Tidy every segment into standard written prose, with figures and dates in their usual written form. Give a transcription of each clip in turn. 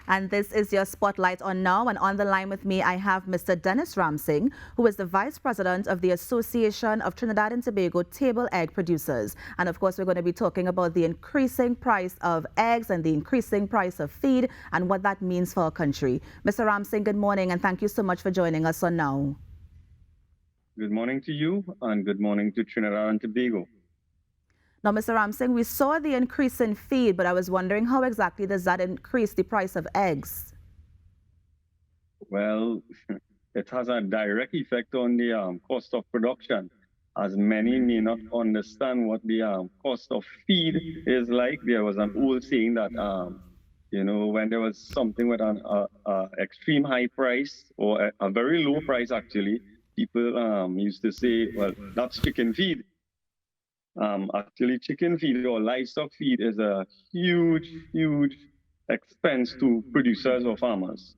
and this is your Spotlight on Now. And on the line with me, I have Mr. Dennis Ramsingh, who is the Vice President of the Association of Trinidad and Tobago Table Egg Producers. And of course, we're going to be talking about the increasing price of eggs and the increasing price of feed and what that means for our country. Mr. Ramsingh, good morning, and thank you so much for joining us on Now. Good morning to you, and good morning to Trinidad and Tobago. Now, Mr. Ramsingh, we saw the increase in feed, but I was wondering how exactly does that increase the price of eggs? Well, it has a direct effect on the cost of production, as many may not understand what the cost of feed is like. There was an old saying that, when there was something with an extreme high price or a very low price, actually, people used to say, well, that's chicken feed. Actually, chicken feed or livestock feed is a huge expense to producers or farmers.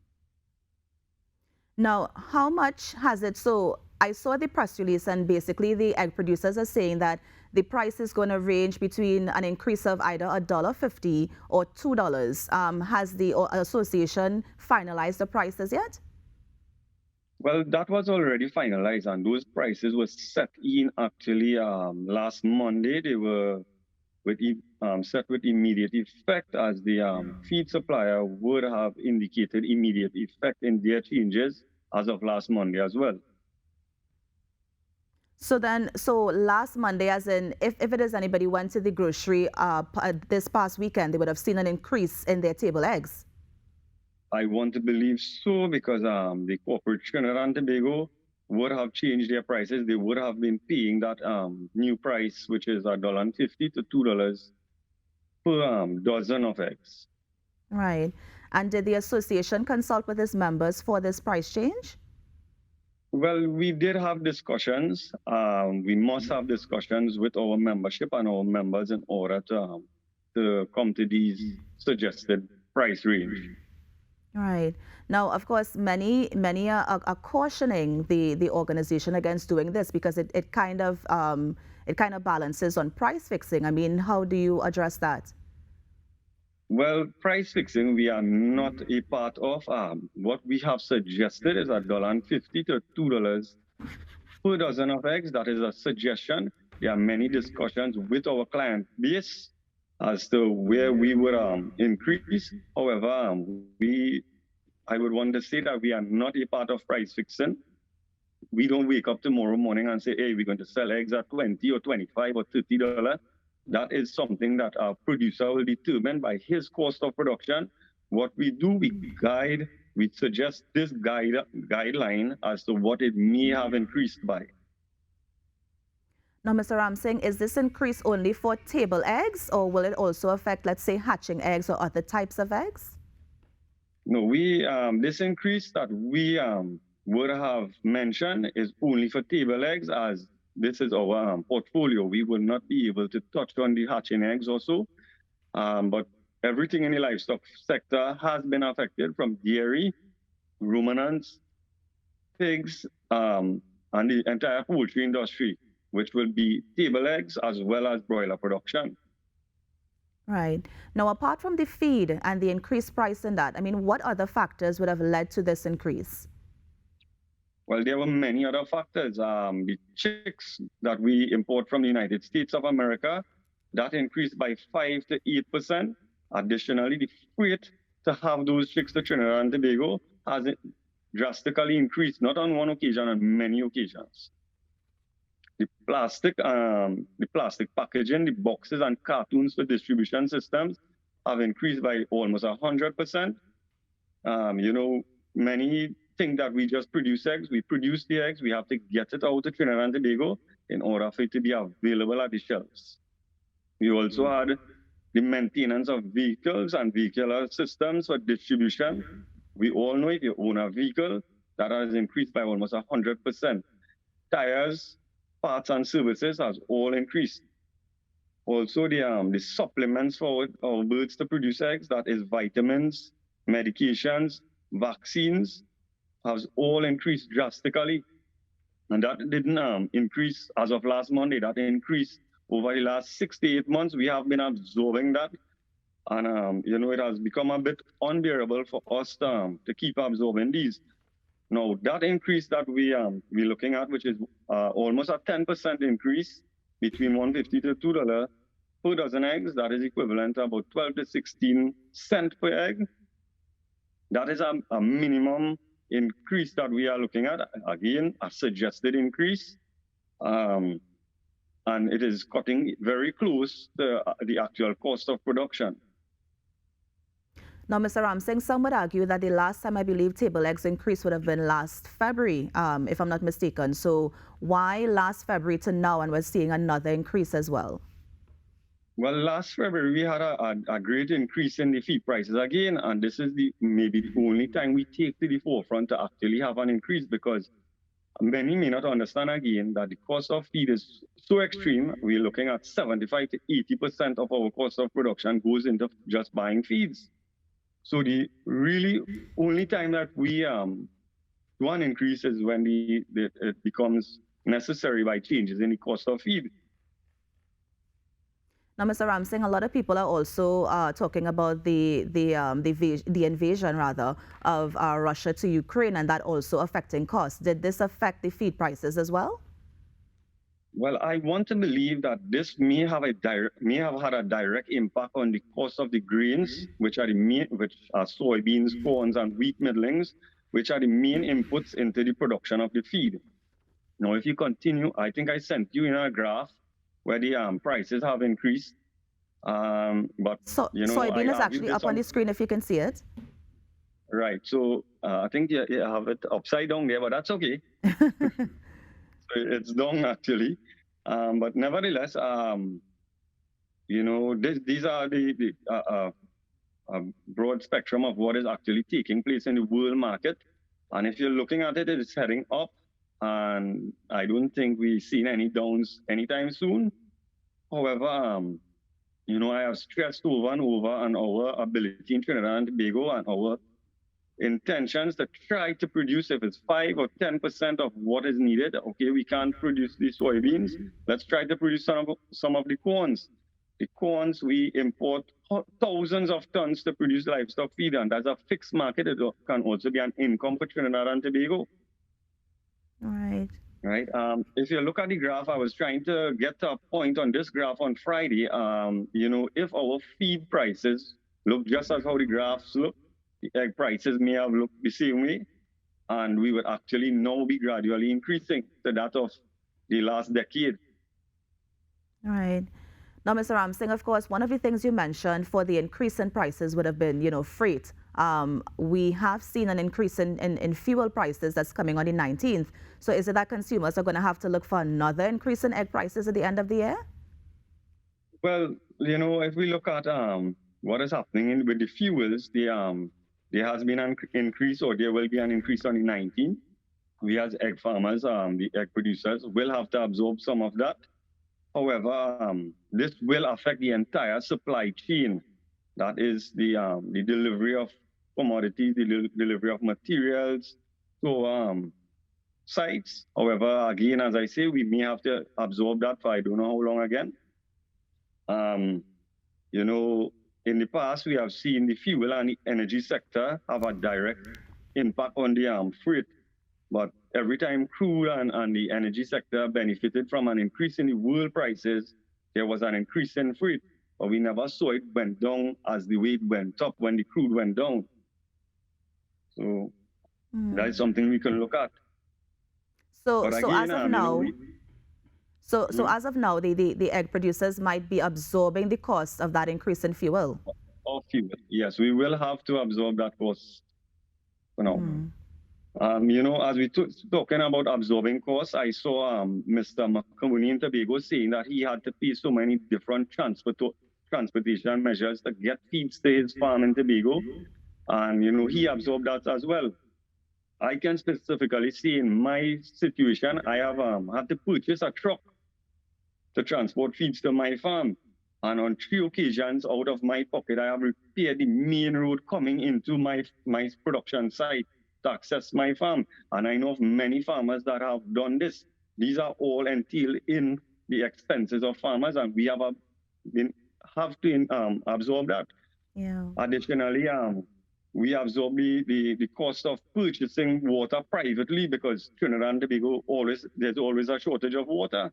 Now, how much has it? So I saw the press release, and basically the egg producers are saying that the price is going to range between an increase of either $1.50 or $2. Has the association finalized the prices yet? Well, that was already finalized, and those prices were set in actually last Monday. They were set with immediate effect, as the feed supplier would have indicated immediate effect in their changes as of last Monday as well. So last Monday, as in if it is anybody went to the grocery this past weekend, they would have seen an increase in their table eggs. I want to believe so, because the corporate Trinidad and Tobago would have changed their prices. They would have been paying that new price, which is $1.50 to $2 per dozen of eggs. Right. And did the association consult with its members for this price change? Well, we did have discussions. We must have discussions with our membership and our members in order to come to these suggested price range. Right. Now, of course, many are cautioning the organization against doing this because it kind of balances on price fixing. I mean, how do you address that? Well, price fixing, we are not a part of. What we have suggested is $1.50 to $2 per dozen of eggs. That is a suggestion. There are many discussions with our client base as to where we would increase. However, I would want to say that we are not a part of price fixing. We don't wake up tomorrow morning and say, hey, we're going to sell eggs at $20 or $25 or $30. That is something that our producer will determine by his cost of production. What we do, we suggest this guideline as to what it may have increased by. Now, Mr. Ramsingh, is this increase only for table eggs, or will it also affect, let's say, hatching eggs or other types of eggs? No, this increase that we would have mentioned is only for table eggs, as this is our portfolio. We will not be able to touch on the hatching eggs also, but everything in the livestock sector has been affected, from dairy, ruminants, pigs, and the entire poultry industry, which will be table eggs as well as broiler production. Right. Now, apart from the feed and the increased price in that, I mean, what other factors would have led to this increase? Well, there were many other factors. The chicks that we import from the United States of America, that increased by 5 to 8%. Additionally, the freight to have those chicks to Trinidad and Tobago has drastically increased, not on one occasion, on many occasions. The plastic packaging, the boxes and cartons for distribution systems have increased by almost 100%. Many think that we just produce eggs. We produce the eggs. We have to get it out to Trinidad and Tobago in order for it to be available at the shelves. We also had the maintenance of vehicles and vehicular systems for distribution. We all know if you own a vehicle, that has increased by almost 100%. Tires, parts and services has all increased. Also, the supplements for our birds to produce eggs, that is vitamins, medications, vaccines, has all increased drastically. And that didn't increase as of last Monday. That increased over the last 6 to 8 months. We have been absorbing that. And, it has become a bit unbearable for us to keep absorbing these. Now, that increase that we're looking at, which is almost a 10% increase between 150 to $2 per dozen eggs, that is equivalent to about 12 to 16 cents per egg. That is a minimum increase that we are looking at. Again, a suggested increase. Um, and it is cutting very close to the actual cost of production. Now, Mr. Ramsingh, some would argue that the last time I believe table eggs increase would have been last February, if I'm not mistaken. So why last February to now, and we're seeing another increase as well? Well, last February, we had a great increase in the feed prices again, and this is maybe the only time we take to the forefront to actually have an increase, because many may not understand again that the cost of feed is so extreme. We're looking at 75 to 80% of our cost of production goes into just buying feeds. So the really only time that we do an increase is when it becomes necessary by changes in the cost of feed. Now, Mr. Ramsingh, a lot of people are also talking about the invasion rather of Russia to Ukraine, and that also affecting costs. Did this affect the feed prices as well? Well, I want to believe that this may have had a direct impact on the cost of the grains, which are soybeans, corns, and wheat middlings, which are the main inputs into the production of the feed. Now, if you continue, I think I sent you in a graph where the prices have increased. But so, soybean is actually up on the screen if you can see it. Right. So I think you have it upside down there, but that's okay. So it's down actually. But nevertheless, these are the broad spectrum of what is actually taking place in the world market. And if you're looking at it, it's heading up. And I don't think we've seen any downs anytime soon. However, I have stressed over and over on our ability in Trinidad and Tobago and our intentions to try to produce, if it's 5 or 10% of what is needed. Okay, we can't produce the soybeans. Let's try to produce some of the corns. The corns, we import thousands of tons to produce livestock feed, and that's a fixed market. It can also be an income for Trinidad and Tobago. Right. Right. If you look at the graph, I was trying to get a point on this graph on Friday. If our feed prices look just as how the graphs look, the egg prices may have looked the same way, and we would actually now be gradually increasing to that of the last decade. Right. Now, Mr. Ramsingh, of course, one of the things you mentioned for the increase in prices would have been, freight. We have seen an increase in fuel prices that's coming on the 19th. So is it that consumers are going to have to look for another increase in egg prices at the end of the year? Well, if we look at what is happening with the fuels, there has been an increase, or there will be an increase on the 19th. We as egg farmers, the egg producers, will have to absorb some of that. However, this will affect the entire supply chain. That is the delivery of commodities, the delivery of materials to sites. However, again, as I say, we may have to absorb that for I don't know how long again. In the past, we have seen the fuel and the energy sector have a direct impact on the freight. But every time crude and the energy sector benefited from an increase in the world prices, there was an increase in freight. But we never saw it went down as the way it went up when the crude went down. So that is something we can look at. So as of now, as of now, the egg producers might be absorbing the cost of that increase in fuel. Of fuel, yes, we will have to absorb that cost for now. As we talking about absorbing costs, I saw Mr. McCooney in Tobago saying that he had to pay so many different transportation measures to get feeds to his farm in Tobago, and he absorbed that as well. I can specifically see in my situation, I have had to purchase a truck to transport feeds to my farm. And on 3 occasions out of my pocket, I have repaired the main road coming into my production site to access my farm. And I know of many farmers that have done this. These are all entailed in the expenses of farmers, and we have to absorb that. Yeah. Additionally, we absorb the cost of purchasing water privately because Trinidad and Tobago there's always a shortage of water.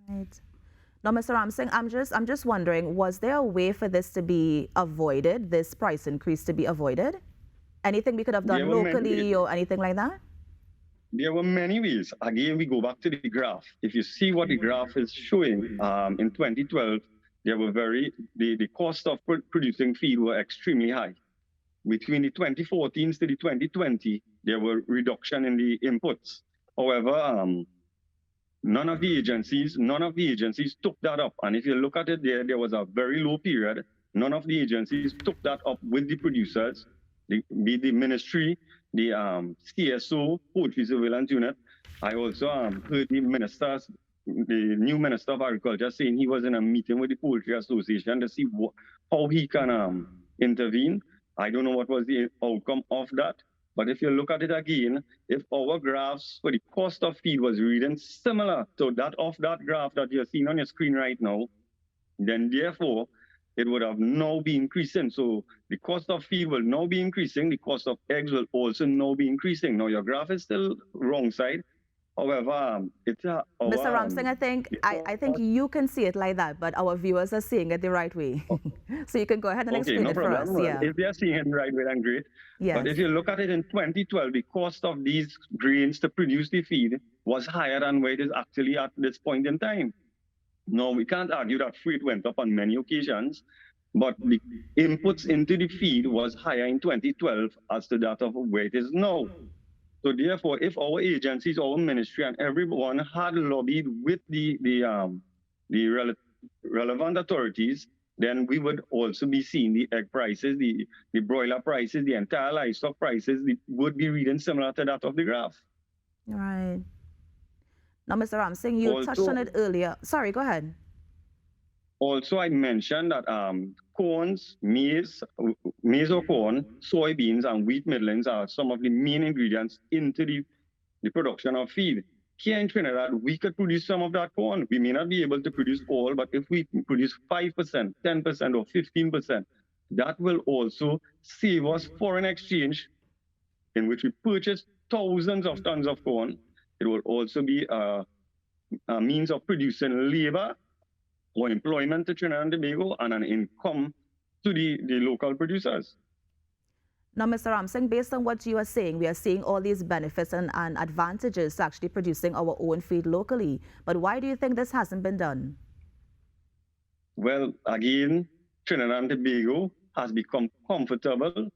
Right. Now, Mr. Ramsingh, I'm just wondering, was there a way for this to be avoided, this price increase to be avoided? Anything we could have There done were many ways. locally or anything like that? There were many ways. Again, we go back to the graph. If you see what the graph is showing, in 2012, there were the cost of producing feed were extremely high. Between the 2014 to the 2020, there were reduction in the inputs. However, none of the agencies took that up. And if you look at it there was a very low period. None of the agencies took that up with the producers, be the ministry, the CSO, Poultry Surveillance Unit. I also heard the new Minister of Agriculture saying he was in a meeting with the Poultry Association to see how he can intervene. I don't know what was the outcome of that. But if you look at it again, if our graphs for the cost of feed was reading similar to that of that graph that you're seeing on your screen right now, then therefore it would have now be increasing. So the cost of feed will now be increasing. The cost of eggs will also now be increasing. Now your graph is still wrong side. However, it's Mr. Ramsingh, I think you can see it like that, but our viewers are seeing it the right way. So you can go ahead and okay, explain no it for problem. us. Yeah. If they are seeing it the right way, then great. But Yes. if you look at it in 2012, the cost of these grains to produce the feed was higher than where it is actually at this point in time. No, we can't argue that freight went up on many occasions, but the inputs into the feed was higher in 2012 as to that of where it is now. So therefore, if our agencies, our ministry, and everyone had lobbied with the relevant authorities, then we would also be seeing the egg prices, the broiler prices, the entire livestock prices would be reading similar to that of the graph. Right. Now, Mr. Ramsingh, you touched on it earlier. Sorry, go ahead. Also, I mentioned that corns, maize or corn, soybeans, and wheat middlings are some of the main ingredients into the production of feed. Here in Trinidad, we could produce some of that corn. We may not be able to produce all, but if we produce 5%, 10%, or 15%, that will also save us foreign exchange in which we purchase thousands of tons of corn. It will also be a means of producing labor or employment to Trinidad and Tobago and an income to the local producers. Now, Mr. Ramsingh, based on what you are saying, we are seeing all these benefits and advantages to actually producing our own feed locally. But why do you think this hasn't been done? Well, again, Trinidad and Tobago has become comfortable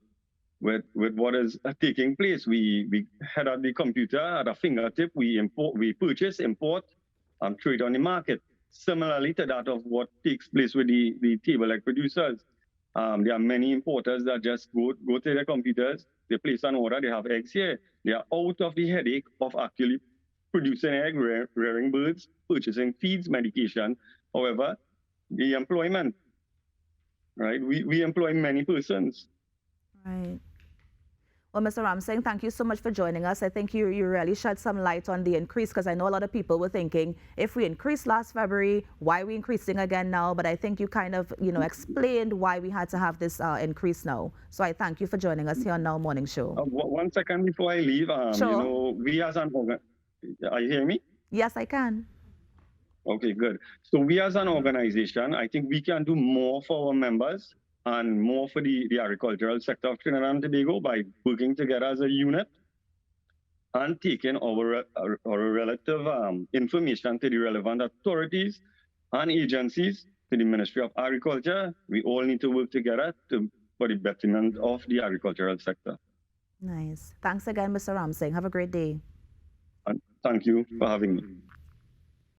with what is taking place. We head at the computer at a fingertip, we purchase, import, and trade on the market. Similarly to that of what takes place with the table egg producers. There are many importers that just go to their computers, they place an order, they have eggs here. They are out of the headache of actually producing egg, rearing birds, purchasing feeds, medication. However, the employment, right? We employ many persons. Right. Well, Mr. Ramsingh, thank you so much for joining us. I think you really shed some light on the increase, because I know a lot of people were thinking, if we increased last February, why are we increasing again now? But I think you kind of, explained why we had to have this increase now. So I thank you for joining us here on Now Morning Show. 1 second before I leave, Sure. we as an are you hearing me? Yes, I can. Okay, good. So we as an organization, I think we can do more for our members and more for the agricultural sector of Trinidad and Tobago by working together as a unit and taking our relative information to the relevant authorities and agencies, to the Ministry of Agriculture. We all need to work together for the betterment of the agricultural sector. Nice. Thanks again, Mr. Ramsingh. Have a great day. And thank you for having me.